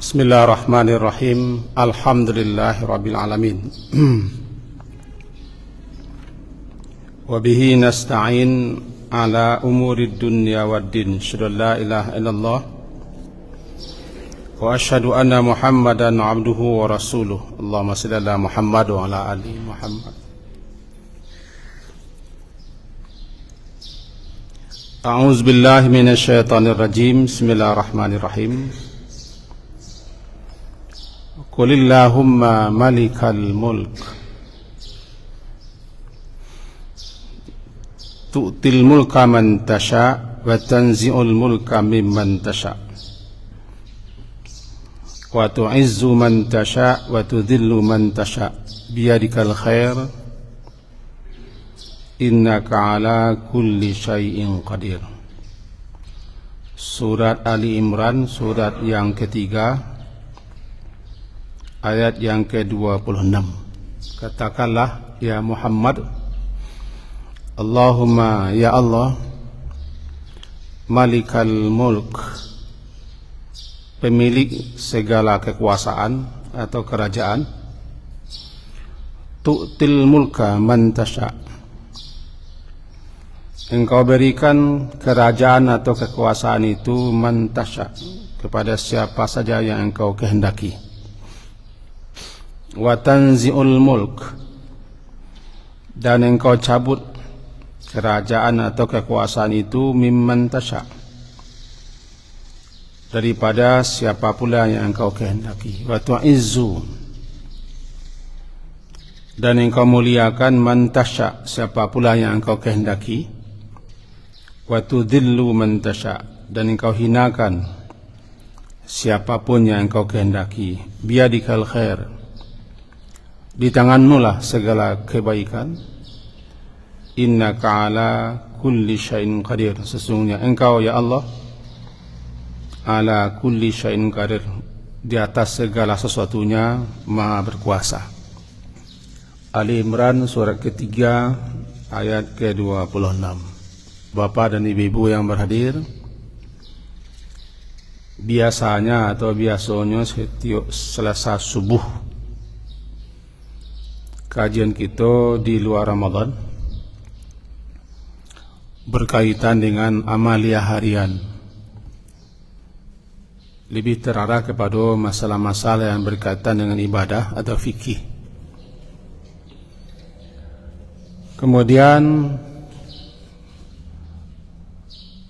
Bismillahirrahmanirrahim. Alhamdulillahirabbil alamin. Wa bihi nasta'in ala umurid dunya waddin. Asyhadu an la ilaha illallah wa asyhadu anna Muhammadan abduhu wa rasuluh. Allahumma shalli ala Muhammad wa ala ali Muhammad. A'udzu billahi minasy syaithanir rajim. Bismillahirrahmanirrahim. Qulillahumma malikal mulk tu'til mulka man tasha wa tanzi'ul mulka mimman tasha wa tu'izzu man tasha wa tudhillu man tasha biyadikal khair innaka ala kulli syai'in qadir. Surat Ali Imran, surat yang ketiga, ayat yang ke-26. Katakanlah ya Muhammad, Allahumma ya Allah, Malikal Mulk, pemilik segala kekuasaan atau kerajaan, tu'til mulka man tasha, engkau berikan kerajaan atau kekuasaan itu man tasha, kepada siapa saja yang engkau kehendaki. Wa tanzi'ul mulk, dan engkau cabut kerajaan atau kekuasaan itu mimman tasha, daripada siapa pula yang engkau kehendaki. Wa tu'izzu, dan engkau muliakan man tasha, siapa pula yang engkau kehendaki. Wa tudhillu man tasha, dan engkau hinakan siapapun yang engkau kehendaki. Biyadikal khair, di tanganmu lah segala kebaikan. Innaka ala kulli syai'in qadir, sesungguhnya engkau ya Allah ala kulli syai'in qadir, di atas segala sesuatunya maha berkuasa. Ali Imran surat ketiga ayat ke-26. Bapak dan ibu-ibu yang berhadir, biasanya setiap selasa subuh kajian kita di luar Ramadan berkaitan dengan amalia harian, lebih terarah kepada masalah-masalah yang berkaitan dengan ibadah atau fikih. Kemudian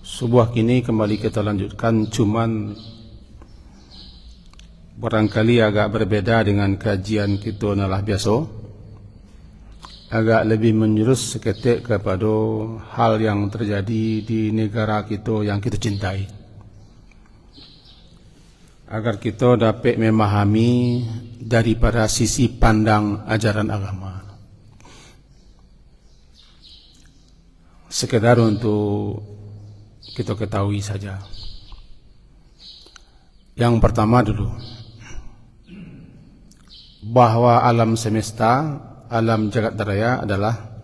subuh kini kembali kita lanjutkan, cuman barangkali agak berbeda dengan kajian kita nalah biasa, agak lebih menjurus seketik kepada hal yang terjadi di negara kita yang kita cintai, agar kita dapat memahami daripada sisi pandang ajaran agama. Sekedar untuk kita ketahui saja. Yang pertama dulu, bahwa alam semesta, alam jagat raya adalah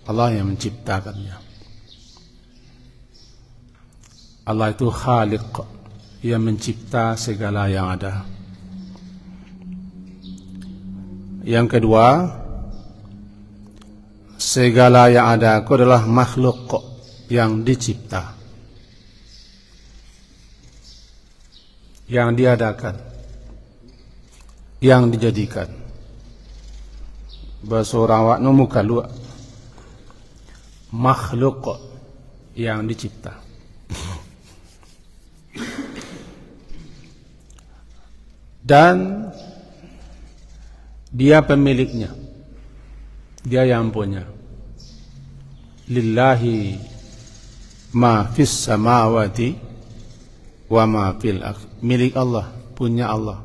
Allah yang menciptakannya. Allah itu Khaliq, yang mencipta segala yang ada. Yang kedua, segala yang ada itu adalah makhluk yang dicipta, yang diadakan, yang dijadikan. Bahasa orang wak no muka luak, makhluk yang dicipta. Dan dia pemiliknya, dia yang punya. Lillahi ma fis samawati wa ma fil ardh, milik Allah, punya Allah,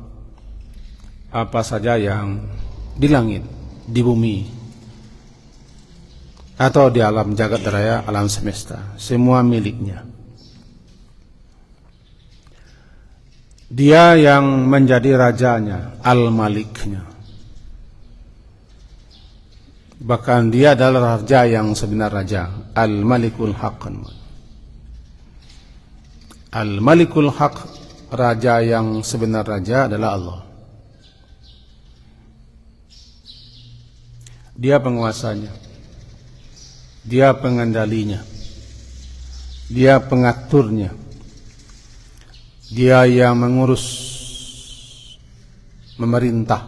apa saja yang di langit, di bumi, atau di alam jagat raya, alam semesta, semua miliknya. Dia yang menjadi rajanya, al-maliknya. Bahkan dia adalah raja yang sebenar, raja, al-malikul haq. Al-malikul haq raja yang sebenar raja adalah Allah. Dia penguasanya, dia pengendalinya, dia pengaturnya, dia yang mengurus, memerintah,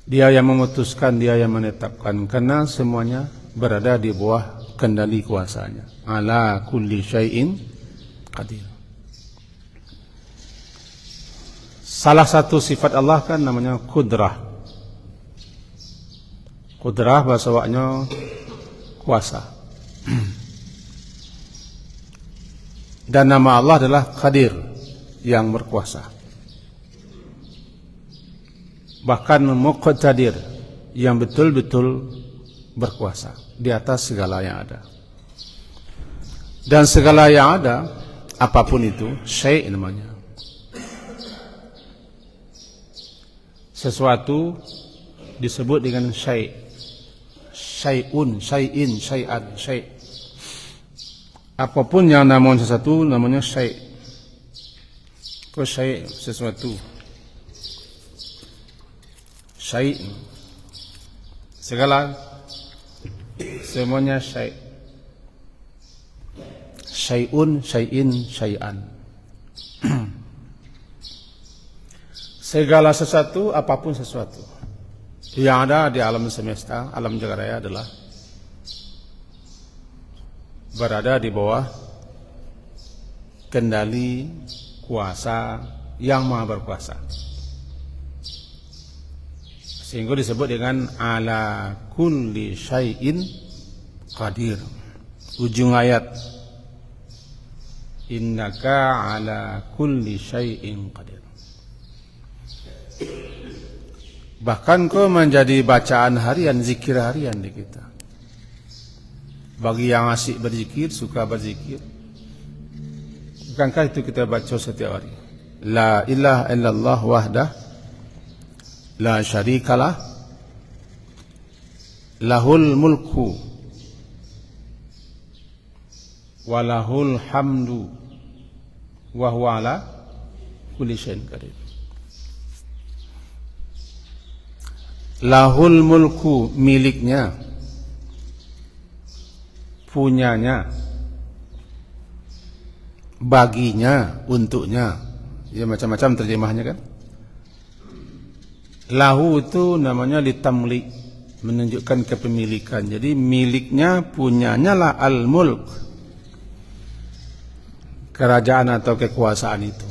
dia yang memutuskan, dia yang menetapkan, karena semuanya berada di bawah kendali kuasanya. Ala kulli syai'in qadir. Salah satu sifat Allah kan namanya kudrah. Kudrah bahasa Arabnya kuasa. Dan nama Allah adalah Qadir, yang berkuasa. Bahkan Muqtadir, yang betul-betul berkuasa di atas segala yang ada. Dan segala yang ada, apapun itu, syai' namanya. Sesuatu disebut dengan syai'. Syai'un, syai'in, syai'an, syai'. Apapun yang namanya sesuatu namanya syai'. Kau syai' sesuatu. Syai'. Segala semuanya syai'. Syai'un, syai'in, syai'an. Segala sesuatu, apapun sesuatu yang ada di alam semesta, alam jagat raya adalah berada di bawah kendali kuasa yang maha berkuasa. Sehingga disebut dengan ala kulli syai'in qadir. Ujung ayat, innaka ala kulli syai'in qadir. Bahkan kau menjadi bacaan harian, zikir harian di kita. Bagi yang asyik berzikir, suka berzikir, bukankah itu kita baca setiap hari? La ilaha illallah wahdah la syarikalah lahul mulku walahul hamdu wa huwa ala kulli syai'in qadir. Lahul mulku, miliknya, punyanya, baginya, untuknya. Ya macam-macam terjemahnya kan. Lahu itu namanya litamli, menunjukkan kepemilikan. Jadi miliknya, punyanya lah al-mulk, kerajaan atau kekuasaan itu.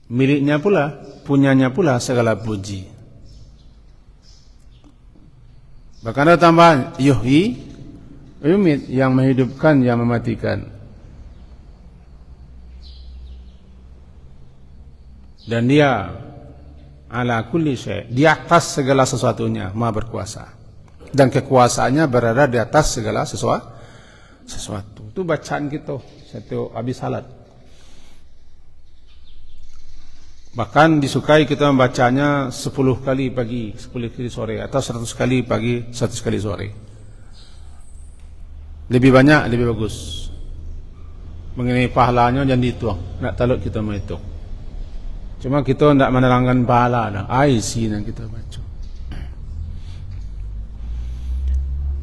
Miliknya pula, punyanya pula segala puji. Bahkan ada tambahan yuhyi yumit, yang menghidupkan, yang mematikan. Dan dia ala kulli syai', di atas segala sesuatunya, maha berkuasa. Dan kekuasaannya berada di atas segala sesuatu. Itu bacaan kita setiap habis salat. Bahkan disukai kita membacanya 10 kali pagi, 10 kali sore, atau 100 kali pagi, 100 kali sore. Lebih banyak, lebih bagus. Mengenai pahalanya jangan dihitung, nak talut kita menghitung. Cuma kita tidak menerangkan pahala, IC yang kita baca.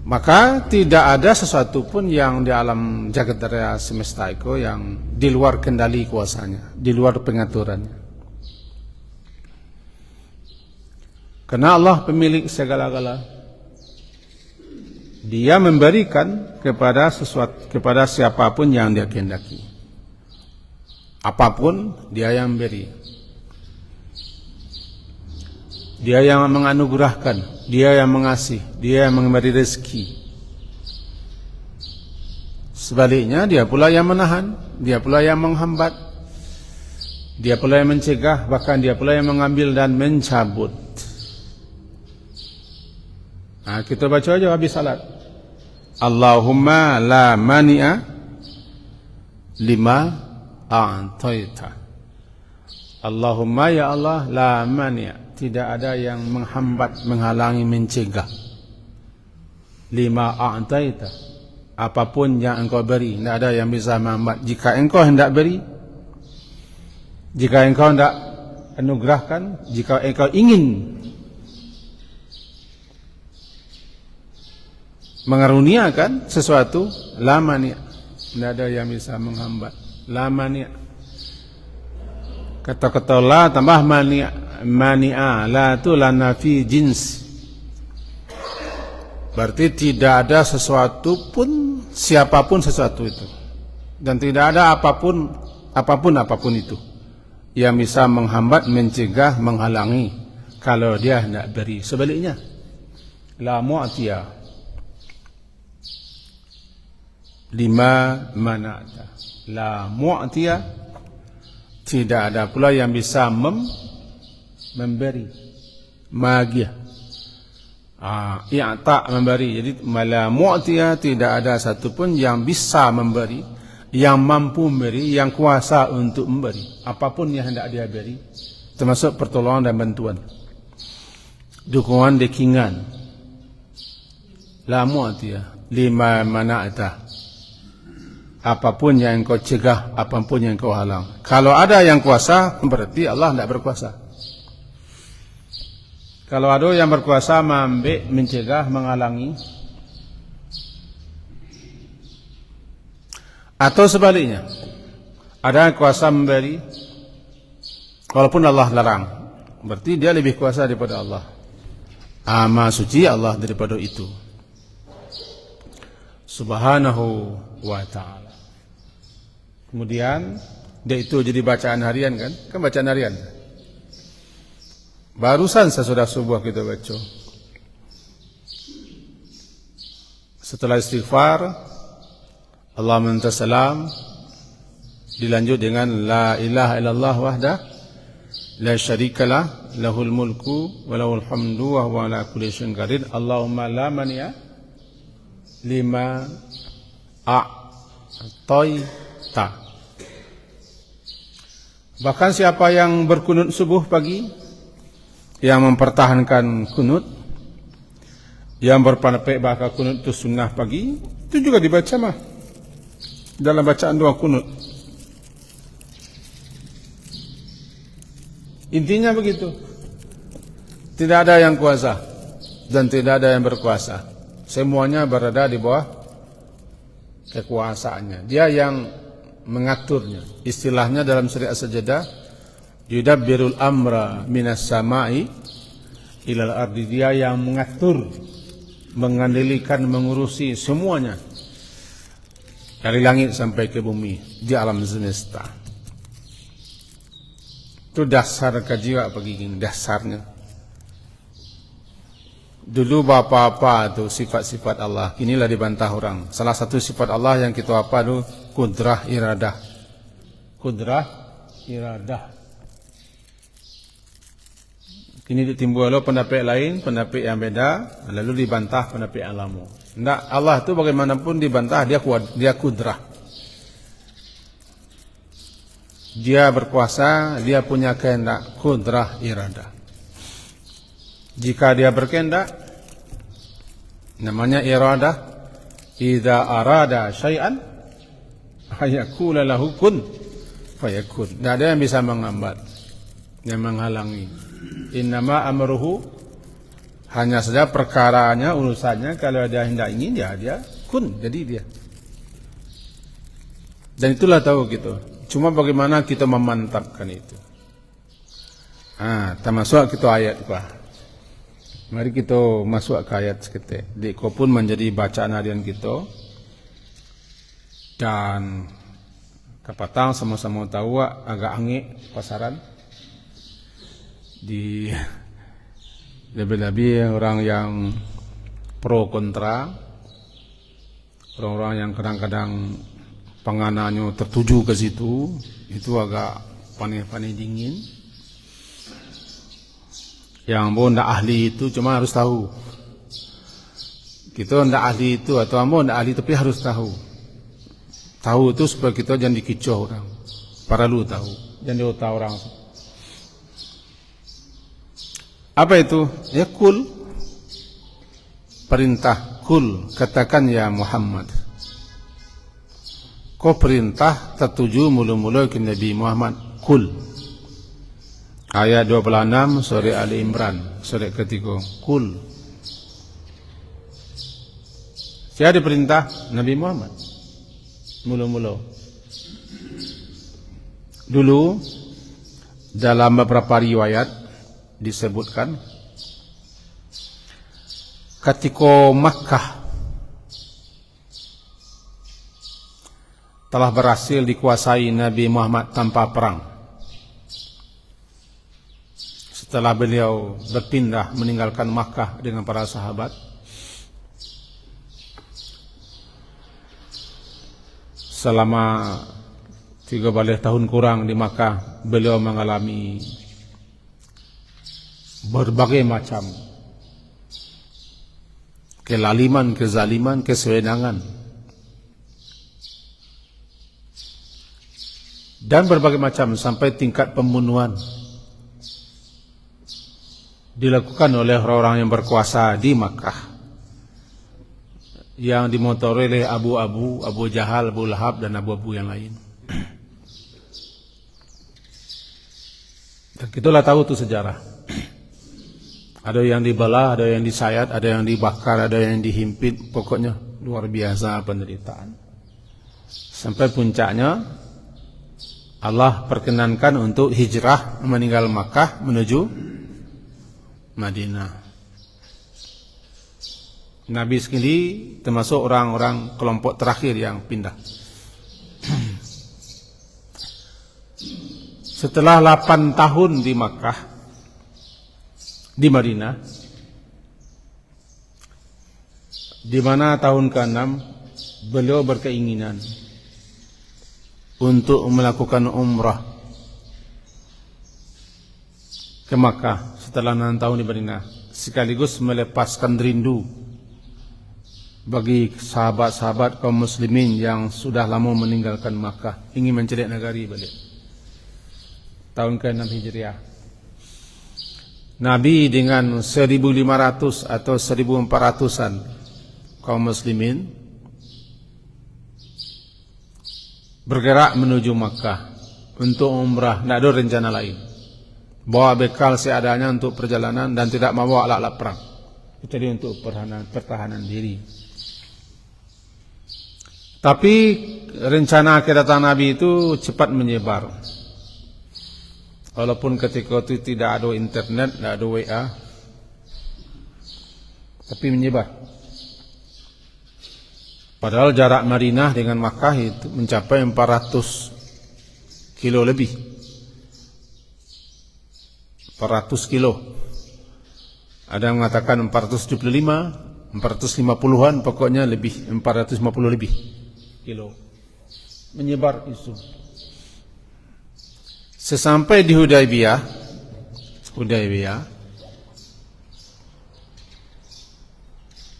Maka tidak ada sesuatu pun yang di alam jagat raya semesta itu yang di luar kendali kuasanya, di luar pengaturannya. Karena Allah pemilik segala-gala. Dia memberikan kepada siapapun yang dia kehendaki. Apapun dia yang beri. Dia yang menganugerahkan, dia yang mengasih, dia yang memberi rezeki. Sebaliknya dia pula yang menahan, dia pula yang menghambat, dia pula yang mencegah, bahkan dia pula yang mengambil dan mencabut. Nah, kita baca aja habis salat. Allahumma la mani'a lima a'taita. Allahumma ya Allah la mani'a, tidak ada yang menghambat, menghalangi, mencegah. Lima a'taita, apapun yang engkau beri, tidak ada yang bisa menghambat. Jika engkau hendak beri, jika engkau hendak anugerahkan, jika engkau ingin mengaruniakan sesuatu, la mani', tidak ada yang bisa menghambat. La mani'. Kata-kata la tambah mani'a, la itu la nafi jins. Berarti tidak ada sesuatu pun, siapapun sesuatu itu, dan tidak ada apapun itu yang bisa menghambat, mencegah, menghalangi kalau dia hendak beri. Sebaliknya, la mu'tiya lima mana'ta, la mu'tiya, tidak ada pula yang bisa memberi. Magiyah, i'ta, memberi. Jadi la mu'tiya, tidak ada satupun yang bisa memberi, yang mampu memberi, yang kuasa untuk memberi apapun yang hendak dia beri, termasuk pertolongan dan bantuan, dukungan, dekingan. La mu'tiya lima mana'ta, apapun yang engkau cegah, apapun yang engkau halang. Kalau ada yang kuasa, berarti Allah tidak berkuasa. Kalau ada yang berkuasa mengambil, mencegah, menghalangi, atau sebaliknya, ada yang kuasa memberi walaupun Allah larang, berarti dia lebih kuasa daripada Allah. Maha suci Allah daripada itu, subhanahu wa ta'ala. Kemudian dia itu jadi bacaan harian, kan bacaan harian. Barusan sesudah subuh kita baca. Setelah istighfar, Allahumma anta salam, dilanjut dengan la ilaha illallah wahdah la syarikalah, lahul mulku wa lahul hamdu wa huwa ala kulli syai'in qadir. Allahumma la mani'a lima a'taita. Bahkan siapa yang berkunut subuh pagi, yang mempertahankan kunut, yang berpanapek bahkan kunut itu sunnah pagi, itu juga dibaca mah dalam bacaan doa kunut. Intinya begitu. Tidak ada yang kuasa dan tidak ada yang berkuasa. Semuanya berada di bawah kekuasaannya. Dia yang mengaturnya. Istilahnya dalam syariat sajadah, yudabbirul amra minas sama'i ilal ardi. Dia yang mengatur, mengendalikan, mengurusi semuanya dari langit sampai ke bumi, di alam semesta. Itu dasar kajiwa bagi dasarnya. Dulu apa-apa tu sifat-sifat Allah, inilah dibantah orang. Salah satu sifat Allah yang kita apa tu, kudrah iradah. Kudrah iradah. Kini ditimbul pendapat lain, pendapat yang beda, lalu dibantah pendapat yang lama. Tidak, Allah itu bagaimanapun dibantah, dia kudrah. Dia berkuasa, dia punya kehendak, kudrah iradah. Jika dia berkehendak, namanya iradah. Idza arada syai'an ayakula lahu kun fayakun. Tidak ada yang bisa menghambat, yang menghalangi. Innama amruhu, hanya saja perkaranya, urusannya, kalau dia hendak ingin, dia kun, jadi dia. Dan itulah tahu gitu. Cuma bagaimana kita memantapkan itu. Termasuk kita ayat apa? Mari kita masuk ke ayat seketik. Diko pun menjadi bacaan harian kita. Dan kapatang sama-sama tahu agak angin pasaran. Di lebih-lebih orang yang pro kontra, orang-orang yang kadang-kadang penganannya tertuju ke situ, itu agak panik-panik dingin. Yang pun tidak ahli itu cuma harus tahu. Kita tidak ahli itu, atau ambo tidak ahli tapi harus tahu. Tahu itu supaya kita jangan dikicau orang. Perlu tahu, jangan diutah orang. Apa itu? Ya kul. Perintah kul, katakan ya Muhammad. Ko perintah tertuju mula-mula ke Nabi Muhammad. Kul. Ayat 26 surah Ali Imran, surah ketiga. Kul. Siapa perintah Nabi Muhammad? Mula-mula. Dulu dalam beberapa riwayat disebutkan ketika Makkah telah berhasil dikuasai Nabi Muhammad tanpa perang. Setelah beliau berpindah meninggalkan Makkah dengan para sahabat, selama 13 tahun kurang di Makkah, beliau mengalami berbagai macam kelaliman, kezaliman, kesewenangan, dan berbagai macam sampai tingkat pembunuhan dilakukan oleh orang-orang yang berkuasa di Makkah, yang dimotori oleh Abu Jahal, Abu Lahab, dan Abu yang lain. Dan kitalah tahu itu sejarah. Ada yang dibelah, ada yang disayat, ada yang dibakar, ada yang dihimpit. Pokoknya luar biasa penderitaan. Sampai puncaknya Allah perkenankan untuk hijrah meninggal Makkah menuju Madinah. Nabi sekali termasuk orang-orang kelompok terakhir yang pindah. Setelah 8 tahun di Makkah, di Madinah, di mana tahun ke-6 beliau berkeinginan untuk melakukan umrah ke Makkah setelah 6 tahun di Madinah, sekaligus melepaskan rindu bagi sahabat-sahabat kaum muslimin yang sudah lama meninggalkan Makkah, ingin mencari negari balik. Tahun ke-6 Hijriah, Nabi dengan 1.500 atau 1.400-an kaum muslimin bergerak menuju Makkah untuk umrah, tidak ada rencana lain. Bawa bekal seadanya untuk perjalanan dan tidak membawa alat-alat perang. Itu dia untuk pertahanan diri. Tapi rencana kedatangan Nabi itu cepat menyebar. Walaupun ketika itu tidak ada internet, tidak ada WA, tapi menyebar. Padahal jarak Madinah dengan Makkah itu mencapai 400 kilo lebih. 400 kilo. Ada yang mengatakan 475, 450-an, pokoknya lebih, 450 lebih kilo. Menyebar isu. Sesampai di Hudaybiyah,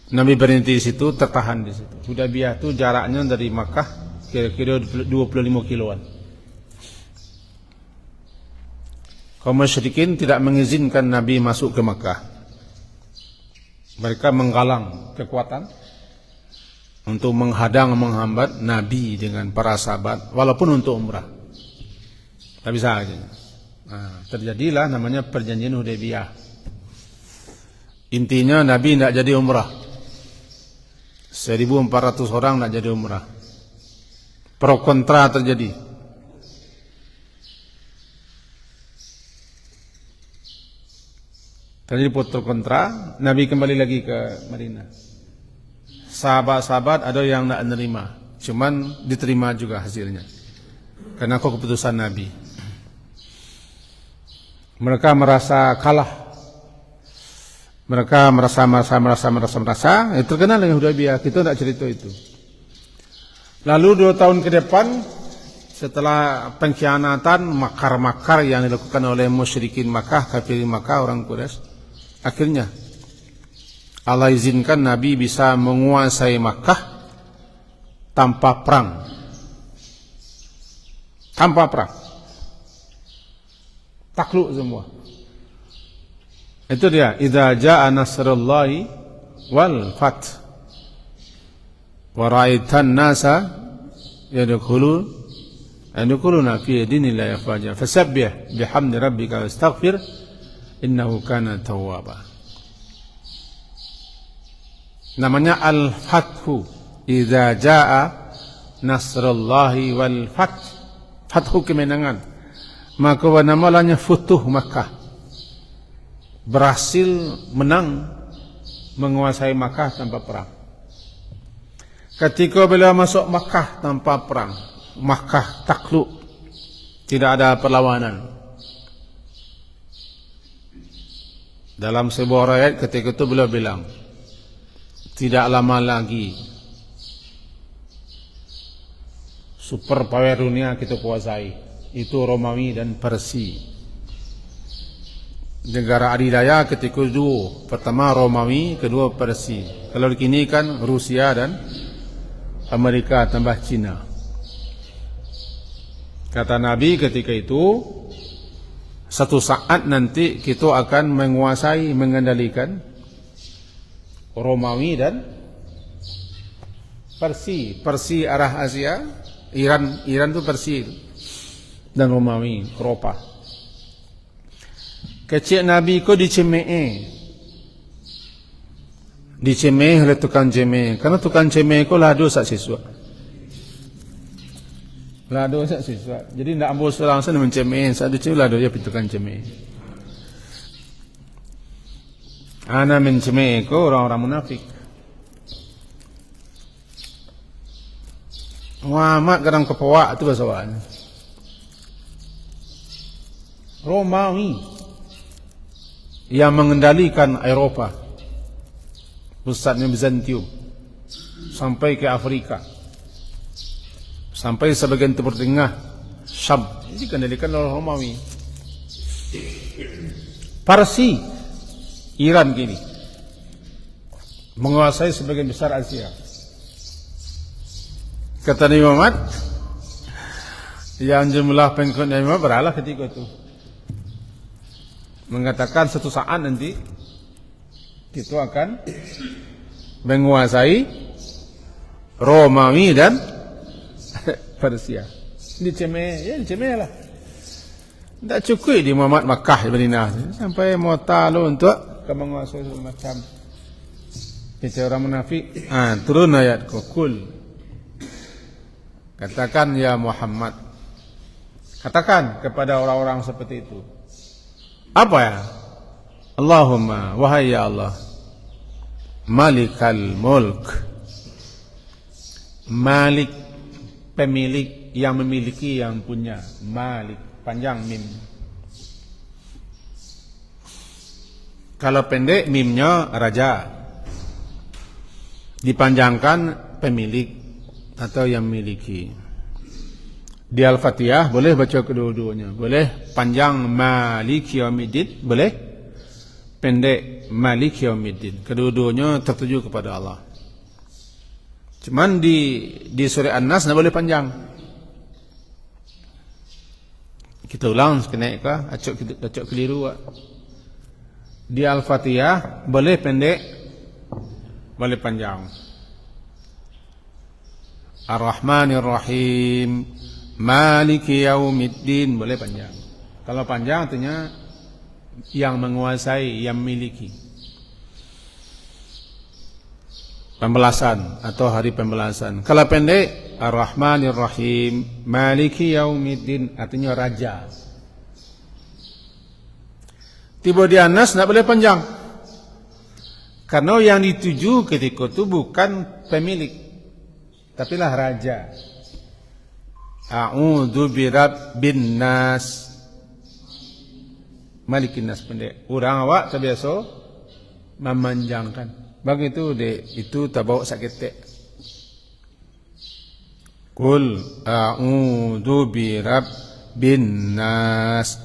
Nabi berhenti di situ, tertahan di situ. Hudaybiyah itu jaraknya dari Makkah kira-kira 25 kiloan. Kaum musyrikin tidak mengizinkan Nabi masuk ke Makkah. Mereka menggalang kekuatan untuk menghadang, menghambat Nabi dengan para sahabat, walaupun untuk umrah. Tak bisa aja. Nah, terjadilah namanya perjanjian Hudaybiyah. Intinya Nabi tidak jadi umrah. 1.400 orang tidak jadi umrah. Pro kontra terjadi. Terjadi pro kontra, Nabi kembali lagi ke Madinah. Sahabat-sahabat ada yang tidak menerima, cuman diterima juga hasilnya. Karena keputusan Nabi. Mereka merasa kalah. Mereka merasa terkenal dengan Hudaybiyah. Kita tidak cerita itu. Lalu 2 tahun ke depan, setelah pengkhianatan, makar-makar yang dilakukan oleh musyrikin Makkah, kafirin Makkah, orang Quraisy, akhirnya Allah izinkan Nabi bisa menguasai Makkah tanpa perang. Tanpa perang. Takluk semua. Itu dia, idza jaa nasrullahi wal fath wa ra'aitan nasa yadkhuluna fi dinillahi afwaja fasabbih bihamdi rabbika wastaghfir innahu kana tawwaba. Namanya al-fathu, idza jaa nasrullahi wal fath. Fathu kemenangan. Maka namanya futuh Makkah. Berhasil menang menguasai Makkah tanpa perang. Ketika beliau masuk Makkah tanpa perang, Makkah takluk, tidak ada perlawanan. Dalam sebuah riwayat ketika itu beliau bilang, tidak lama lagi super power dunia kita kuasai, itu Romawi dan Persia. Negara adidaya ketika itu pertama Romawi, kedua Persia. Kalau kini kan Rusia dan Amerika tambah Cina. Kata Nabi ketika itu, satu saat nanti kita akan menguasai, mengendalikan Romawi dan Persia. Persia arah Asia, Iran itu Persia dan Romawi, Eropa. Kecil Nabi ko dicemee oleh tukang cemee, karena tukang cemee ko lado sak siswa. Lado sak siswa. Jadi ndak ambil langsung mencemee, saat itu lado dia tukang cemee. Ana mencemee ko orang-orang munafik. Muhammad kadang kepawak itu bahasa awaknya. Romawi yang mengendalikan Eropa, pusatnya Bizantium, sampai ke Afrika, sampai sebagian Timur Tengah, Syam, ini dikendalikan oleh Romawi. Parsi, Iran gini, menguasai sebagian besar Asia. Kata Nabi Muhammad, yang jumlah pengikut Nabi Muhammad beralah ketika itu, mengatakan suatu saat nanti kita akan menguasai Romawi dan Persia. Dicemeh lah. Tidak cukup di Muhammad Makkah di Madinah, sampai mau tahu untuk menguasai macam itu orang munafik. Turun ayat kul. Katakan ya Muhammad, katakan kepada orang-orang seperti itu. Apa ya? Allahumma, wahai ya Allah, Malikal Mulk, Malik, pemilik, yang memiliki, yang punya. Malik, panjang mim. Kalau pendek mimnya raja, dipanjangkan pemilik atau yang memiliki. Di Al-Fatihah boleh baca kedua-duanya. Boleh panjang Malik Yaumiddin, boleh pendek Malik Yaumiddin. Kedua-duanya tertuju kepada Allah. Cuman di surah An-Nas tidak boleh panjang. Kita ulang sekali kah? Acok keliru. Di Al-Fatihah boleh pendek, boleh panjang. Ar-Rahmanir Rahim, Maliki Yaumiddin, boleh panjang. Kalau panjang artinya yang menguasai, yang memiliki. Pembalasan atau hari pembalasan. Kalau pendek, Ar-Rahmanir Rahim, Maliki Yaumiddin, artinya raja. Tiba di Anas tidak boleh panjang, karena yang dituju ketika itu bukan pemilik, tapi lah raja. A'udzu birabbin nas, Malikin nas pendek. Orang awak terbiasa memanjangkan. Begitu itu tak bawa sakit. Qul a'udzu birabbin nas.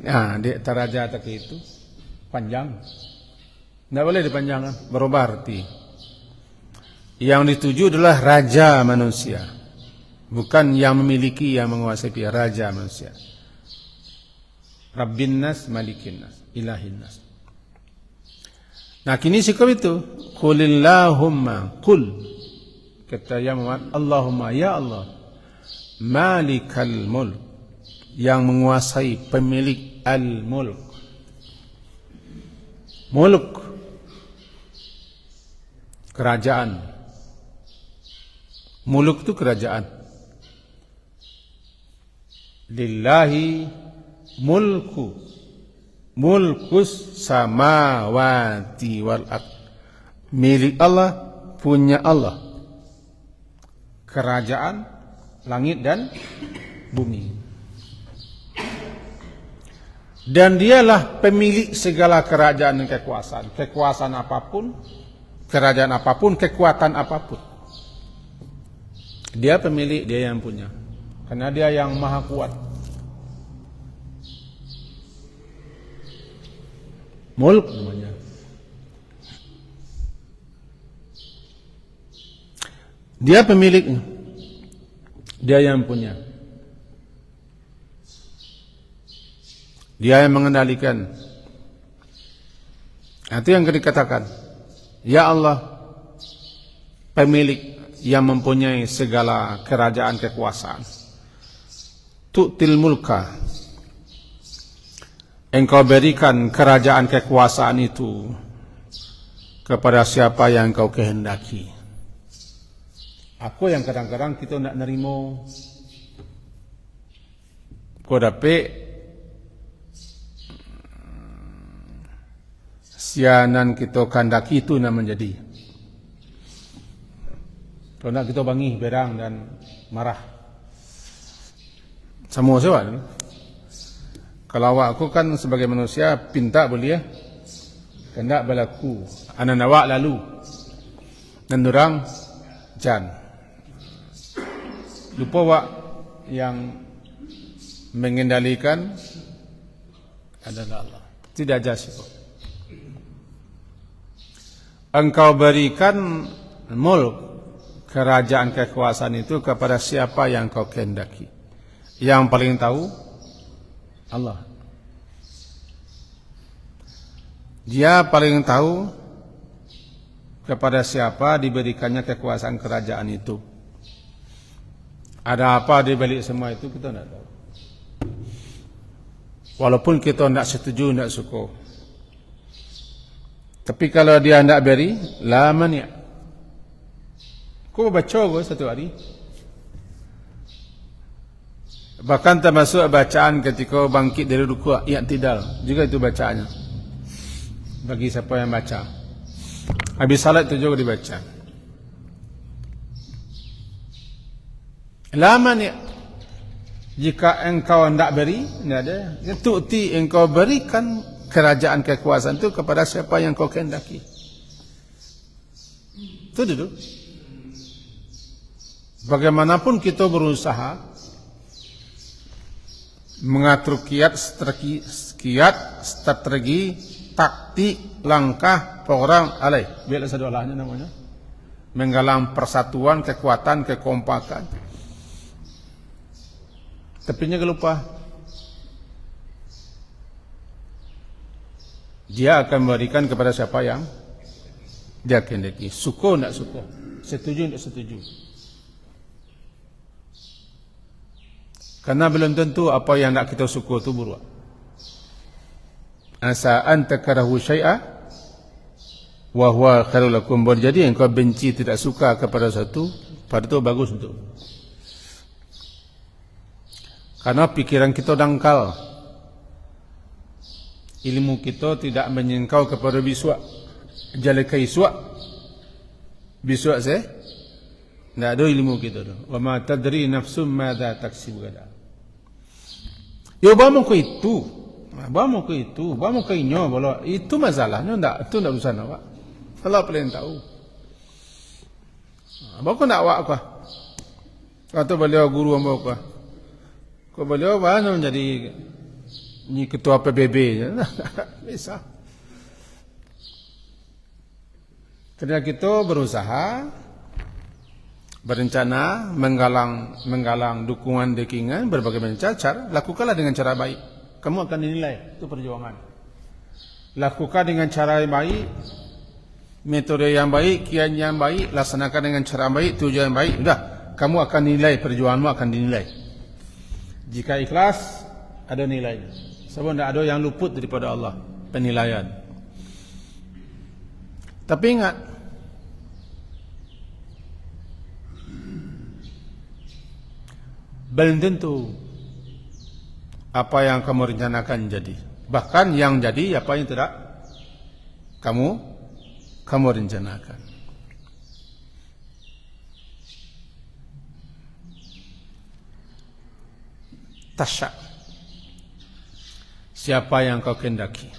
Dia teraja tak itu panjang. Tidak boleh dipanjangkan, berubah arti. Yang dituju adalah raja manusia, bukan yang memiliki, yang menguasai, raja manusia. Rabbin nas, Malikin nas, Ilahin nas. Nah kini sikap itu, Qulillahumma, Qul, Kata ya Muhammad, Allahumma ya Allah, Malikal Mulk, yang menguasai, pemilik al-mulk. Mulk, kerajaan. Mulk itu kerajaan. Lillahi mulkus samawati wal ard. Milik Allah, punya Allah, kerajaan langit dan bumi. Dan dialah pemilik segala kerajaan dan kekuasaan. Kekuasaan apapun, kerajaan apapun, kekuatan apapun, dia pemilik, dia yang punya. Karena dia yang maha kuat. Mulk namanya. Dia pemiliknya, dia yang punya, dia yang mengendalikan. Itu yang dikatakan, ya Allah, pemilik yang mempunyai segala kerajaan kekuasaan. Tu'til mulka, engkau berikan kerajaan kekuasaan itu kepada siapa yang engkau kehendaki. Aku yang kadang-kadang kita nak nerimo, kau dapat sianan kita kandaki itu nak menjadi. Kalau nak kita bangi berang dan marah. Semua sebab. Kalau aku kan sebagai manusia pinta boleh ya. Kendak berlaku. Anak awak lalu. Dan orang jan. Lupa wak yang mengendalikan adalah Allah. Tidak jasa. Engkau berikan mulk, kerajaan kekuasaan itu kepada siapa yang kau kehendaki. Yang paling tahu Allah. Dia paling tahu kepada siapa diberikannya kekuasaan kerajaan itu. Ada apa di balik semua itu kita tidak tahu. Walaupun kita tidak setuju, tidak suka. Tapi kalau dia tidak beri, la mani'. Kau baca kau satu hari. Bahkan termasuk bacaan ketika bangkit dari rukuk, i'tidal, juga itu bacaannya. Bagi siapa yang baca. Habis salat itu juga dibaca. Lama ni, jika engkau hendak beri, tidak ada. Tu'ti, engkau berikan kerajaan kekuasaan itu kepada siapa yang kau kehendaki. Itu dulu. Bagaimanapun kita berusaha mengatur kiat, strategi, taktik, langkah, program, biarlah satu alahnya namanya. Menggalang persatuan, kekuatan, kekompakan. Tapi dia lupa. Dia akan memberikan kepada siapa yang dia kehendaki. Suka tidak suka, setuju tidak setuju. Karena belum tentu apa yang nak kita suka itu buruk. Asa anta karahu syai'a wa huwa khairul lakum. Jadi engkau benci, tidak suka kepada satu, pada itu bagus untuk. Karena pikiran kita dangkal. Ilmu kita tidak menyengkau kepada biswa. Jalakai iswa. Biswa saya. Tidak ada ilmu kita tu. Wa ma tadri nafsum madza taksibu gada. Yo bamu ko itu. Bamu ko itu, bamu ko inyo bolo. Itu masalahnya ndak, itu ndak urusan awak. Allah paling tahu. Baku nak awak kah? Atau beliau guru ambau kah? Kau beliau mana menjadi ni ketua PBB je. Bisa. Kerana kita berusaha, berencana, menggalang dukungan, dekingan, berbagai macam cara, lakukanlah dengan cara baik. Kamu akan dinilai, itu perjuangan. Lakukan dengan cara baik, metode yang baik, kian yang baik, laksanakan dengan cara yang baik, tujuan yang baik, sudah, kamu akan nilai, perjuanganmu akan dinilai. Jika ikhlas, ada nilai. Sebab tidak ada yang luput daripada Allah penilaian. Tapi ingat, belum tentu apa yang kamu rencanakan jadi. Bahkan yang jadi apa yang tidak kamu rencanakan. Tasya, siapa yang kau kehendaki.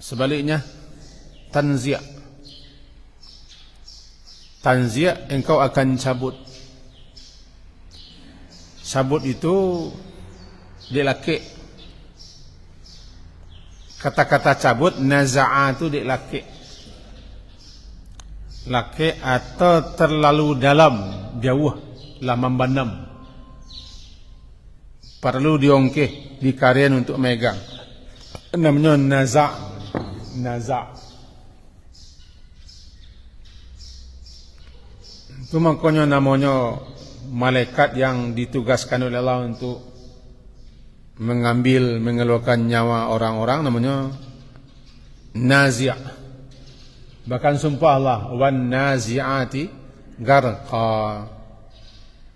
Sebaliknya, tanzia. Tanzia, engkau akan cabut. Cabut itu dilakik. Kata-kata cabut, naza'a itu dilakik. Laki atau terlalu dalam, jauh, lah membanam. Perlu diongkeh, dikarian untuk megang. Namanya naza'. Naza'. Itu makanya namanya malaikat yang ditugaskan oleh Allah untuk mengeluarkan nyawa orang-orang, namanya nazi'. Bahkan sumpah Allah, wan nazi'ati garqa,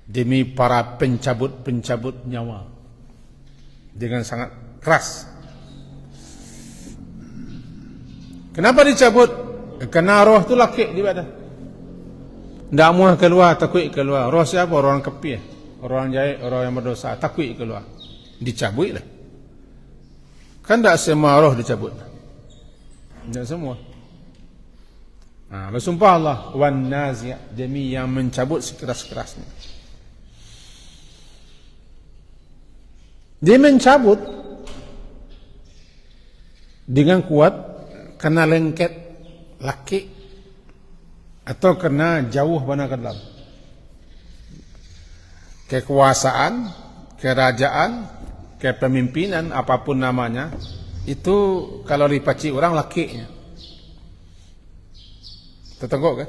demi para pencabut nyawa, dengan sangat keras. Kenapa dicabut? Karena roh itu laki di badan. Tidak mau keluar, takut keluar. Roh siapa? Orang kepi, orang jahil, orang yang berdosa, takut keluar. Dicabut lah. Kan tidak semua roh dicabut. Tidak semua. Bersumpah Allah, wan nazi', demi yang mencabut sekeras-kerasnya. Dia mencabut dengan kuat kena lengket laki atau kena jauh mana ke dalam. Kekuasaan, kerajaan, kepemimpinan, apapun namanya, itu kalau dipaci orang lakinya. Tetenggok kan?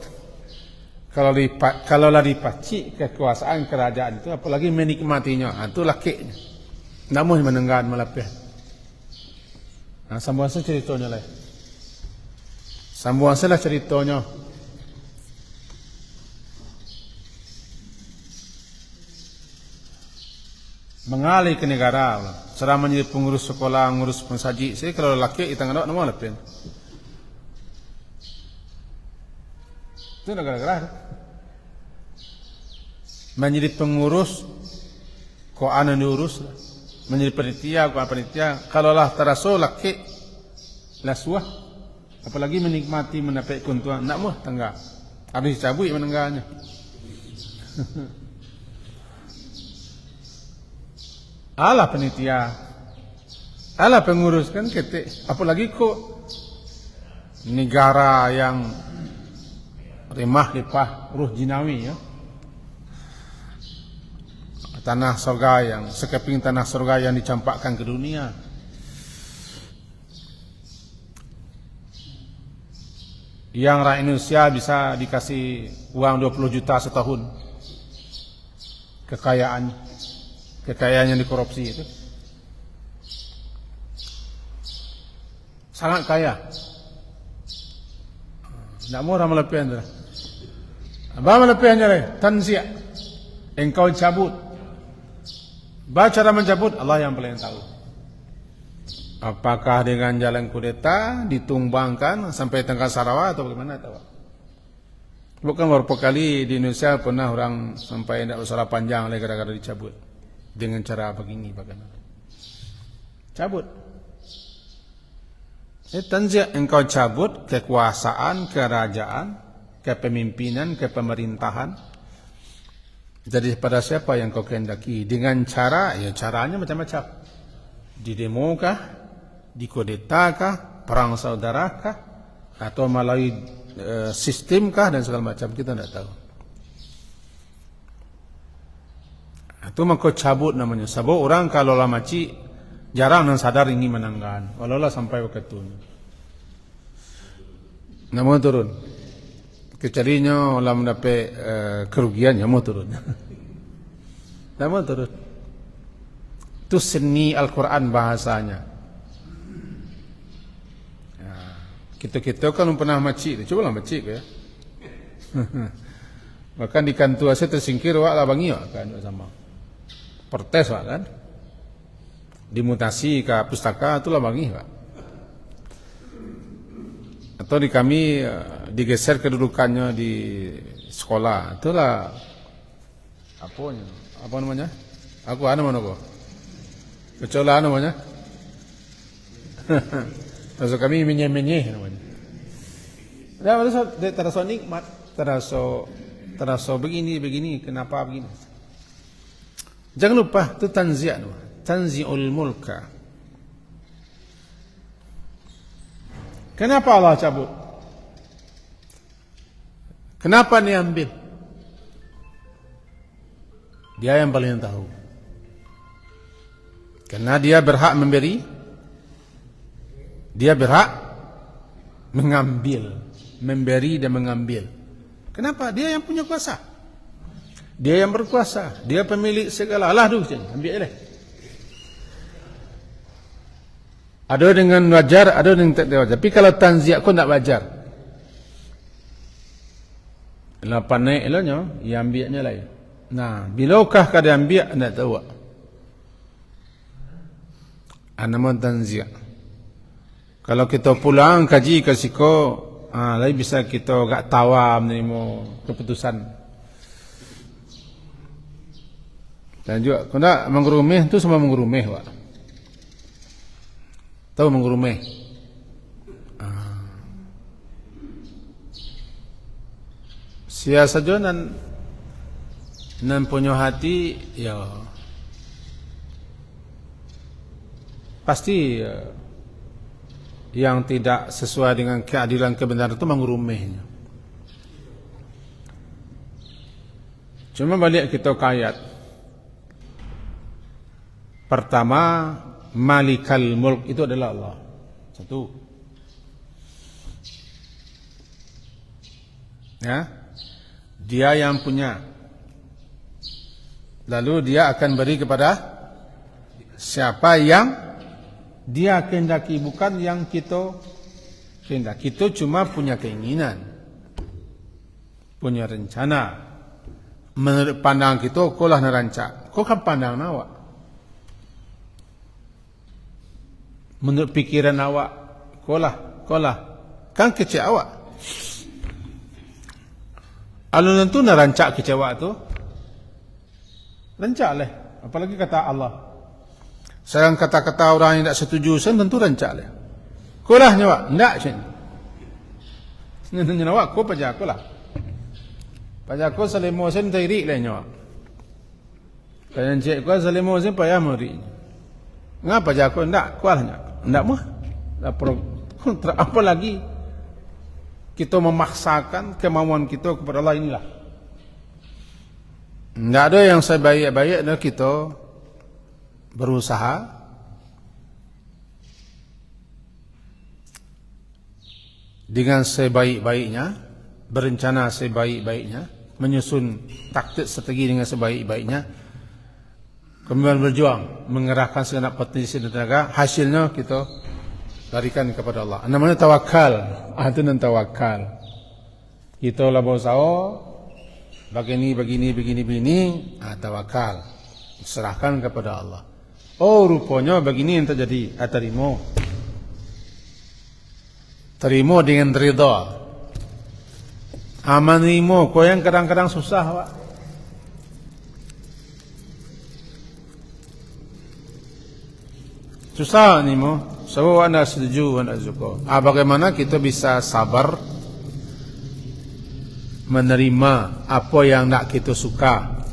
Kalau lah dipaci kekuasaan, kerajaan itu, apalagi menikmatinya, itu lakinya. Namun menengah melapih. Sambungan saya ceritanya lah. Sambungan saya lah ceritanya. Mengalih ke negara, selama menjadi pengurus sekolah, ngurus pensaji. Saya kalau laki, kita nggak nama lapih. Itu negara-negara. Menjadi pengurus, kok anu diurus. Menjadi panitia, kok panitia. Kalau lah terasa laki, lah suah. Apalagi menikmati, mendapat keuntungan. Nak mah tangga. Habis cabut menenggahnya. Alah panitia, alah pengurus kan ketik. Apalagi kok negara yang remah lipah ruh jinawi ya. Tanah surga yang sekeping tanah surga yang dicampakkan ke dunia. Yang rakyat Indonesia bisa dikasih uang 20 juta setahun. Kekayaan yang dikorupsi itu. Sangat kaya. Tidak murah melebihan itu. Apa melebihannya lagi? Tanzia. Engkau cabut. Baca cara mencabut, Allah yang paling tahu. Apakah dengan jalan kudeta, ditumbangkan sampai tengah Sarawak atau bagaimana tahu? Bukan beberapa kali di Indonesia pernah orang sampai tidak usaha panjang oleh gara-gara dicabut. Dengan cara begini bagaimana? Cabut. Tanzia, engkau cabut kekuasaan, kerajaan, kepemimpinan, kepemerintahan. Jadi pada siapa yang kau kehendaki? Dengan cara, ya caranya macam-macam. Di demo kah? Di kudeta kah? Perang saudara kah? Atau melalui sistem kah? Dan segala macam, kita tidak tahu. Itu maka cabut namanya. Sebab orang kalau lah maci Jarang nan sadar ini menanggan. Walaulah sampai waktu itu. Namun turun. Kecualinya Allah mendapat kerugiannya mau turun. Namun turun. Itu seni Al-Quran bahasanya. Ya, kita kan pernah macik. Cobalah macik ya. Bahkan di kantua saya tersingkir wak lah bangi wak kan sama. Protes wak kan. Dimutasi ke pustaka itulah bangi wak. Atau di kami digeser kedudukannya di sekolah. Itulah apa namanya? Aku mana kok? Kecola namanya. Terus kami menyeh-menyeh namanya. Dah terasa nikmat, terasa begini, kenapa begini? Jangan lupa itu tanzi' tanzi'ul mulka. Kenapa Allah cabut? Kenapa ni ambil? Dia yang paling tahu. Karena dia berhak memberi, dia berhak mengambil, memberi dan mengambil. Kenapa? Dia yang punya kuasa. Dia yang berkuasa. Dia pemilik segala. Allah tu ambil lah. Ada dengan wajar, ada dengan tak wajar. Tapi kalau tanzi' kau tak wajar. Lah pandai eloknya, yang ambilnya lain. Nah, bilakah kada ambil nak tahu. Namun tanzi'. Kalau kita pulang kaji ke siko, lain bisa kita agak tawa menerima keputusan. Dan juga kena mengerumeh tu semua mengerumeh wak. Tahu mengerumeh? Sia saja nan punya hati ya pasti yang tidak sesuai dengan keadilan kebenaran itu mengerumehnya. Cuma balik kita ke ayat. Pertama, Malikal Mulk itu adalah Allah. Satu. Ya. Dia yang punya. Lalu dia akan beri kepada siapa yang dia kehendaki, bukan yang kita kehendaki. Kita cuma punya keinginan, punya rencana. Menurut pandang kita, kau lah nerancak. Kau kan pandang awak. Menurut pikiran awak, kau lah. Kan kecil awak. Alun tentu nerancak kecil awak tu. Rancak lah. Apalagi kata Allah. Sekarang kata-kata orang yang tak setuju, tentu rancak lah. Kau lah nyawa. Tak macam ni. Nyawa, kau pajak aku lah. Pajak aku selimo sen tairik lah nyawa. Kaya cik kau selimo sen payah muri. Ngapa pajak aku? Tak, kau lah nyawa. Tak mah. Apa lagi kita memaksakan kemauan kita kepada Allah inilah. Tak ada yang sebaik-baik adalah kita berusaha dengan sebaik-baiknya, berencana sebaik-baiknya, menyusun taktik strategi dengan sebaik-baiknya, kemudian berjuang mengerahkan segenap potensi dan tenaga, hasilnya kita larikan kepada Allah. Namanya tawakal. Itu nan tawakal. Kita lah berusaha begini, tawakal. Serahkan kepada Allah. Oh, rupanya begini yang terjadi. Terima dengan ridha. Menerima kau yang kadang-kadang susah, Pak. Susah ni mo. Sebab anda setuju, anda suka. Bagaimana kita bisa sabar menerima apa yang tak kita suka,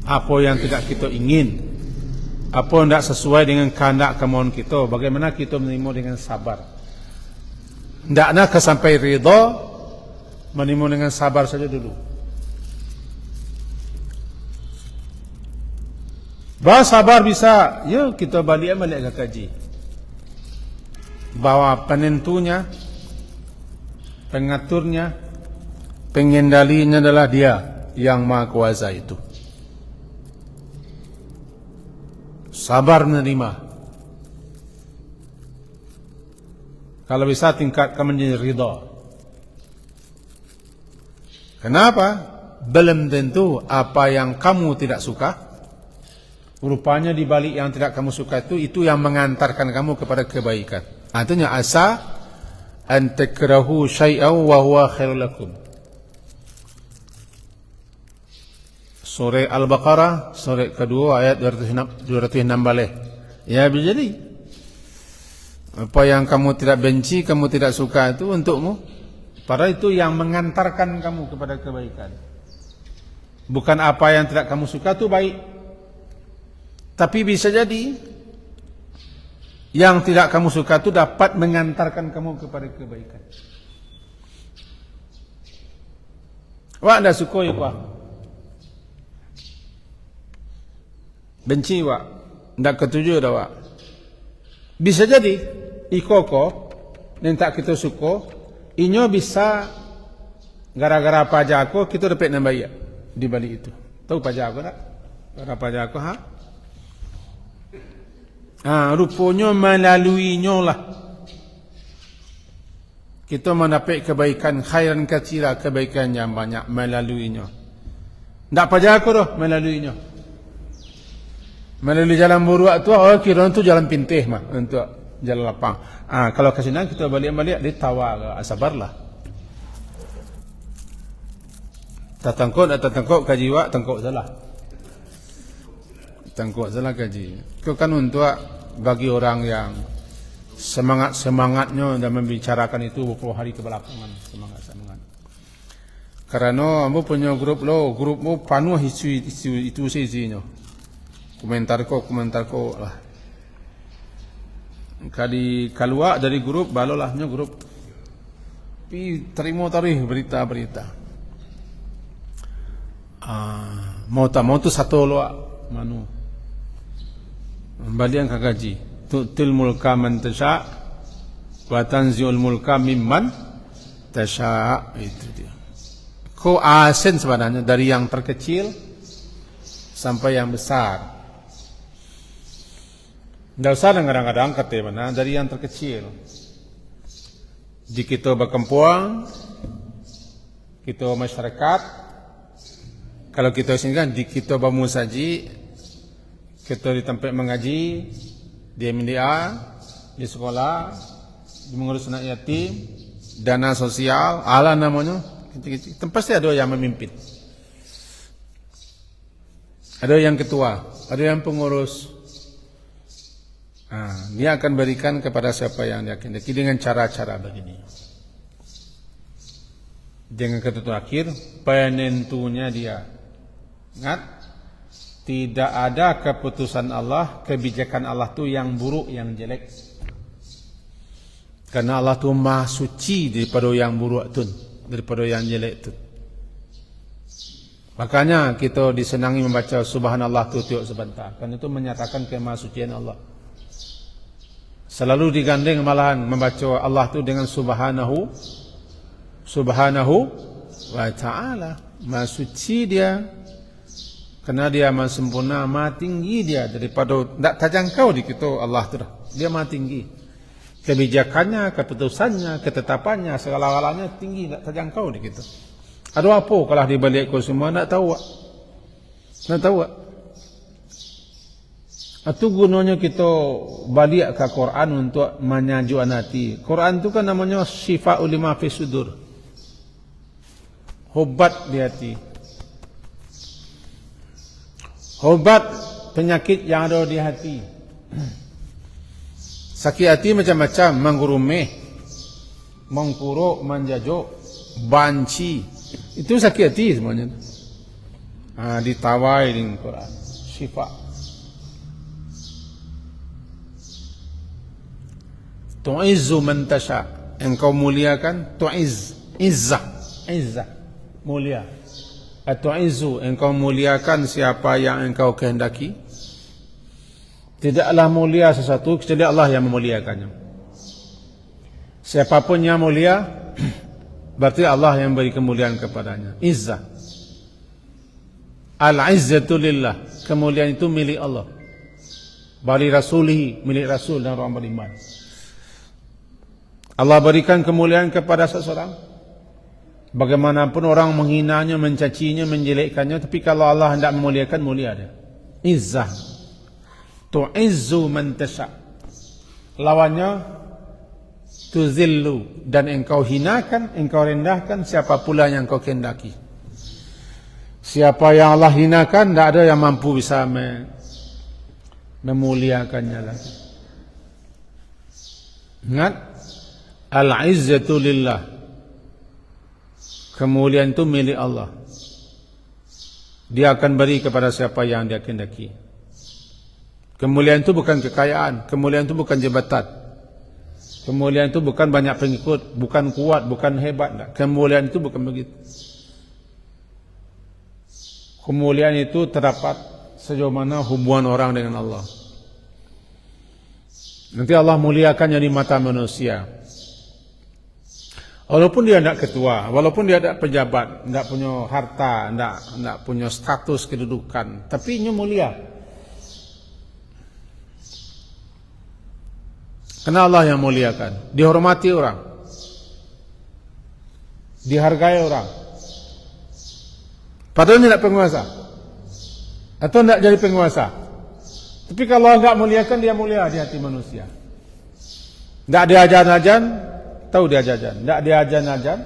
apa yang tidak kita ingin, apa yang tak sesuai dengan kehendak kemauan kita. Bagaimana kita menerima dengan sabar. Tak nak sampai ridha, menerima dengan sabar saja dulu. sabar bisa, yuk kita balik ke kaji. Bahwa penentunya, pengaturnya, pengendalinya adalah Dia yang Maha Kuasa itu. Sabar menerima. Kalau bisa tingkatkan menjadi ridha. Kenapa? Belum tentu apa yang kamu tidak suka, rupanya di balik yang tidak kamu suka itu yang mengantarkan kamu kepada kebaikan. Artinya asa an takrahu syai'an wa huwa khairul lakum. Surah Al-Baqarah, surah kedua ayat 206 balik. Ya jadi apa yang kamu tidak benci, kamu tidak suka itu untukmu. Padahal itu yang mengantarkan kamu kepada kebaikan. Bukan apa yang tidak kamu suka itu baik. Tapi bisa jadi yang tidak kamu suka itu dapat mengantarkan kamu kepada kebaikan. Wak anda suka ya wak? Benci wak? Tidak ketujuh dah wak? Bisa jadi ikoko dan tak kita suka, inyo bisa gara-gara pajak aku kita dapat nambah di balik itu. Tahu pajak aku tak? Gara pajak aku ha? Rupanya melaluinya lah kita mendapat kebaikan khairan katsira, kebaikan yang banyak melaluinya. Tak pajak aku dah melaluinya. Melalui jalan buruk tu, kira tu jalan pintih mah untuk jalan lapang. Kalau ke sini kita balik-balik dia tawa, sabarlah. Tak tangkuk kaji wak, tangkuk salah. Tangkuk salah kaji. Itu kan untuk bagi orang yang semangatnya dan membicarakan itu beberapa hari ke belakangan, semangat. Karena ambo punya grupmu penuh isu isinya. Komentar ko lah. Kali keluar dari grup, balolahnya grup. Terima tarikh berita-berita. Mau tu satu loa manu. Balian kagaji. Tu'til mulka man tasha' wa tanzi'ul mulka mimman tasha'. Itu dia. Kau asen sebenarnya dari yang terkecil sampai yang besar. Tidak usah kadang-kadang kata mana dari yang terkecil. Di kita berkempuan, kita masyarakat. Kalau kita sini kan di kita bermusaji, kita di tempat mengaji, di MDA, di sekolah, di mengurus anak yatim, dana sosial, ala namanya. Pasti ada yang memimpin. Ada yang ketua, ada yang pengurus. Dia akan berikan kepada siapa yang dia kehendaki dengan cara-cara begini. Dengan kata terakhir, penentunya dia. Ingat, tidak ada keputusan Allah, kebijakan Allah tu yang buruk, yang jelek. Karena Allah tu maha suci daripada yang buruk tu, daripada yang jelek tu. Makanya kita disenangi membaca Subhanallah tu tiap sebentar. Karena itu menyatakan kemahasucian Allah. Selalu digandeng malahan membaca Allah tu dengan subhanahu wa ta'ala. Maha suci dia. Kerana dia maha sempurna, maha tinggi dia daripada tak terjangkau di kita Allah tu dah. Dia maha tinggi. Kebijakannya, keputusannya, ketetapannya, segala-galanya tinggi, tak terjangkau di kita. Ada apa kalau di balik kau semua nak tahu? Nak tahu? Itu gunanya kita balik ke Quran untuk menyajukan hati. Quran itu kan namanya Syifa'ul lima fi sudur. Obat di hati. Obat penyakit yang ada di hati. Sakit hati macam-macam, menggurumeh, mengkuruk, menjajuk, banci. Itu sakit hati semuanya. Ditawai dengan Quran. Syifa'. Tu'izzu man tasha, engkau muliakan. Izzah mulia. Tu'izzu, engkau muliakan siapa yang engkau kehendaki. Tidaklah mulia sesuatu kecuali Allah yang memuliakannya. Siapapun yang mulia, berarti Allah yang beri kemuliaan kepadanya. Izzah. Al-izzatu lillah. Kemuliaan itu milik Allah. Bari rasulihi, milik Rasul dan orang beriman. Allah berikan kemuliaan kepada seseorang. Bagaimanapun orang menghinanya, mencacinya, menjelekkannya, tapi kalau Allah hendak memuliakan, mulia dia. Izzah. Tu'izzu man tasha. Lawannya tuzillu, dan engkau hinakan, engkau rendahkan siapa pula yang engkau kehendaki. Siapa yang Allah hinakan, tidak ada yang mampu bisa memuliakannya lagi. Ingat, al-izzatu lillah. Kemuliaan itu milik Allah. Dia akan beri kepada siapa yang dia kehendaki. Kemuliaan itu bukan kekayaan, kemuliaan itu bukan jabatan. Kemuliaan itu bukan banyak pengikut, bukan kuat, bukan hebat. Tak. Kemuliaan itu bukan begitu. Kemuliaan itu terdapat sejauh mana hubungan orang dengan Allah. Nanti Allah muliakannya di mata manusia. Walaupun dia tidak ketua, walaupun dia tidak pejabat, tidak punya harta, tidak punya status kedudukan, tapi dia mulia. Karena Allah yang muliakan, dihormati orang, dihargai orang. Padahal dia tidak penguasa, atau tidak jadi penguasa. Tapi kalau Allah tidak muliakan, dia mulia di hati manusia. Tidak diajar-ajar, tahu diajar-ajar. Tidak diajar-ajar,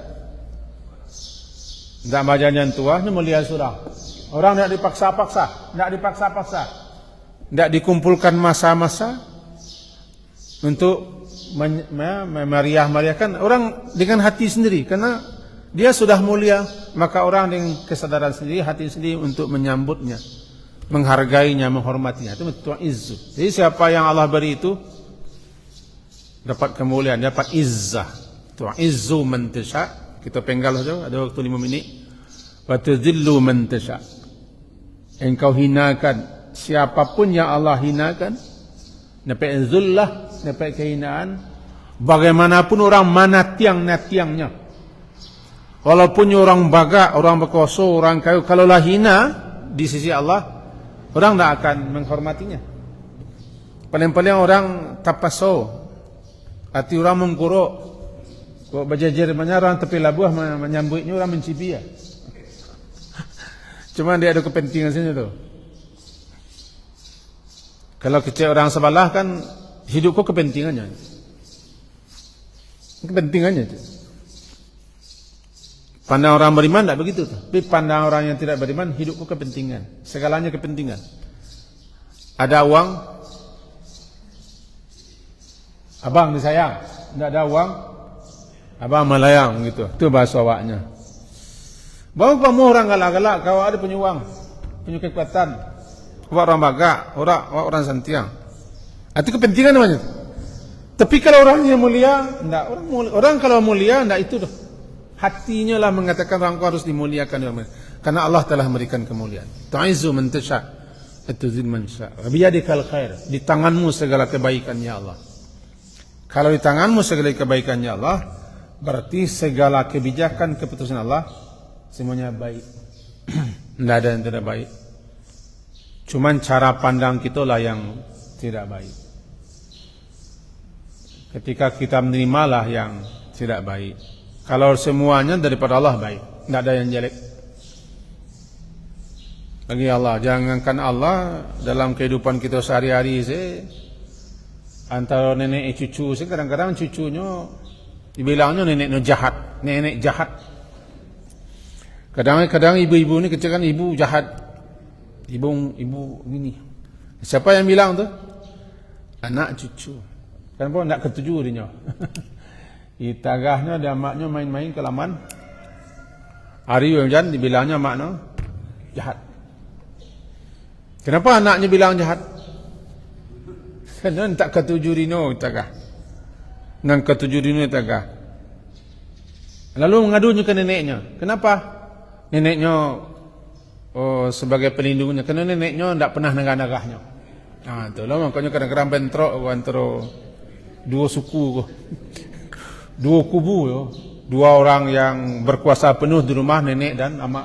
tidak baca yang tua, ini mulia sudah. Orang tidak dipaksa-paksa, tidak dipaksa-paksa, tidak dikumpulkan masa-masa untuk meriah-meriahkan orang dengan hati sendiri, karena dia sudah mulia, maka orang dengan kesadaran sendiri, hati sendiri untuk menyambutnya, menghargainya, menghormatinya. Itu tu'izzu. Jadi siapa yang Allah beri itu dapat kemuliaan, dapat izzah. Tu'izzu man tasha. Kita penggal saja, ada waktu 5 minit. Wa tudhillu man tasha. Engkau hinakan siapapun yang Allah hinakan, dapat zullah, dapat kehinaan. Bagaimanapun orang mana tiang-tiangnya, walaupun orang baga, orang berkuasa, orang kaya, kalaulah hina di sisi Allah, orang tidak akan menghormatinya. Paling-paling orang tapaso, hati orang mengkuruk. Kalau berjajar banyak orang tepi labuh menyambutnya, orang mencibi ya. Cuma dia ada kepentingan sini tu. Kalau kecil orang sebelah kan hidupku kepentingannya. Kepentingannya itu. Pandang orang beriman tidak begitu. Tapi pandang orang yang tidak beriman, hidupku kepentingan. Segalanya kepentingan. Ada uang, abang disayang. Tidak ada uang, abang melayang gitu. Itu bahasa awaknya. Baru kamu orang galak-galak, kau ada punya uang, punya kekuatan. Orang baga, orang santiang. Itu kepentingan namanya. Tapi kalau orang yang mulia, enggak. Orang kalau mulia, enggak itu dah. Hatinya lah mengatakan orang harus dimuliakan. Karena Allah telah memberikan kemuliaan. Tu'izzu man tasha, atuzil man tasha. Biyadikal khair. Di tanganmu segala kebaikan ya Allah. Kalau di tanganmu segala kebaikan ya Allah, berarti segala kebijakan keputusan Allah semuanya baik. Tidak ada yang tidak baik. Cuman cara pandang kita lah yang tidak baik. Ketika kita menerimalah yang tidak baik. Kalau semuanya daripada Allah baik, tidak ada yang jelek. Bagi Allah, jangankan Allah dalam kehidupan kita sehari-hari antara nenek cucu, kadang-kadang cucunya dibilangnya neneknya jahat, nenek jahat. Kadang-kadang ibu-ibu ni katakan ibu jahat. Ibu gini. Siapa yang bilang tu? Anak cucu. Kenapa nak ketujuh dia? Itagahnya dan maknya main-main ke laman. Hari hujan dibilangnya makna jahat. Kenapa anaknya bilang jahat? Kerana tak ketujuh dino itagah. Nang ketujuh dino itagah. Lalu mengadunya ke neneknya. Kenapa? Neneknya sebagai pelindungnya, kerana neneknya tidak pernah negah-negahnya. Itulah makanya kadang-kadang bentrok antara dua suku ko. Dua kubu yo. Dua orang yang berkuasa penuh di rumah, nenek dan amak.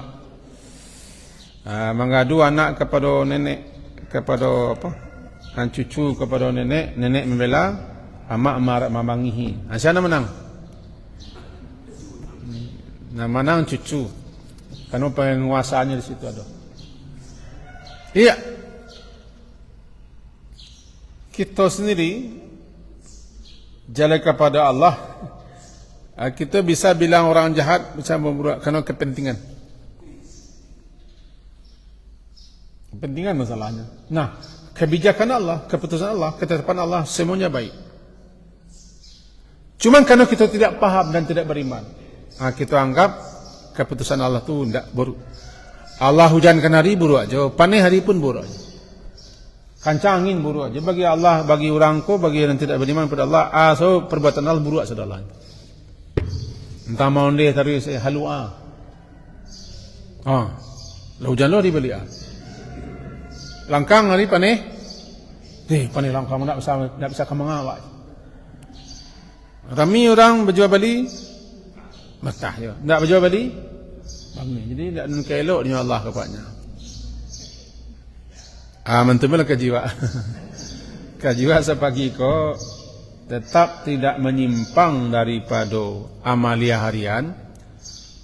Mengadu anak kepada nenek, kepada apa? Cucu kepada nenek, nenek membela, amak marah memangihi. Siapa menang? Menang cucu. Karena penguasaannya di situ ada. Iya. Kita sendiri jalan kepada Allah. Kita bisa bilang orang jahat bisa membuat karena kepentingan. Kepentingan masalahnya. Nah, kebijakan Allah, keputusan Allah, ketetapan Allah semuanya baik. Cuma karena kita tidak paham dan tidak beriman, kita anggap keputusan Allah itu tidak buruk. Allah hujankan hari buruk aja, panen hari pun buruk aja. Kancang angin buruk aja. Bagi Allah, bagi orangku, bagi yang tidak beriman kepada Allah, so perbuatan Allah buruk saudara. Entah mau dia tarik saya halua. Hujan lo dibeli langkang hari panen. Panen langkang nak bisa kemangawak. Rami orang berjual beli matah je. Tak berjual beli bangun. Jadi tak nak elok dengan Allah kepadanya. Mentemulah kejiwa. Kejiwa sepagi ko tetap tidak menyimpang daripada amalia harian.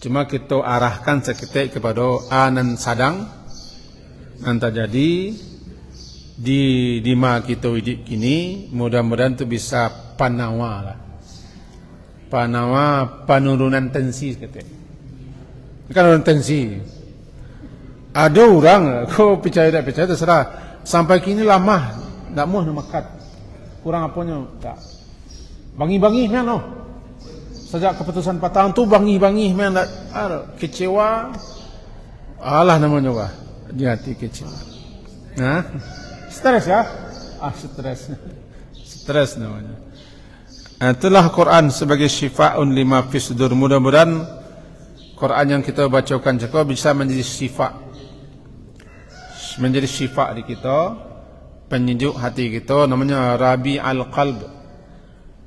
Cuma kita arahkan seketik kepada anan sadang. Nanti jadi di ma kita hidup kini, mudah-mudahan tu bisa panawa lah. Panawa penurunan tensi seketik. Bukan tensi. Ada orang, kau percaya tak percaya terserah. Sampai kini lama, tak mau nak makan. Kurang apanya tak. Bangi-bangi memang no. Sejak keputusan 4 tahun tu bangi-bangi memang tak kecewa. Allah namanya wah. Di hati kecewa. Stres ya? Stres. Stres namanya. Itulah Quran sebagai syifaun lima fis sudur. Mudah-mudahan Quran yang kita bacakan cukup bisa menjadi syifa di kita, penyejuk hati kita, namanya Rabi al-Qalb,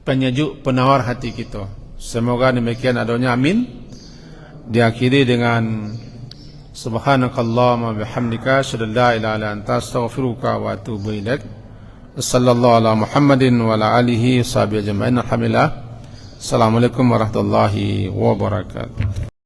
penyejuk penawar hati kita. Semoga demikian adanya, amin. Diakhiri dengan subhanakallahumma bihamdika asyhadu an la ilaha illa anta astaghfiruka wa atubu ilaik. Sallallahu ala Muhammadin wa ala alihi washabihi ajma'in. Alhamdulillah. Assalamualaikum warahmatullahi wabarakatuh.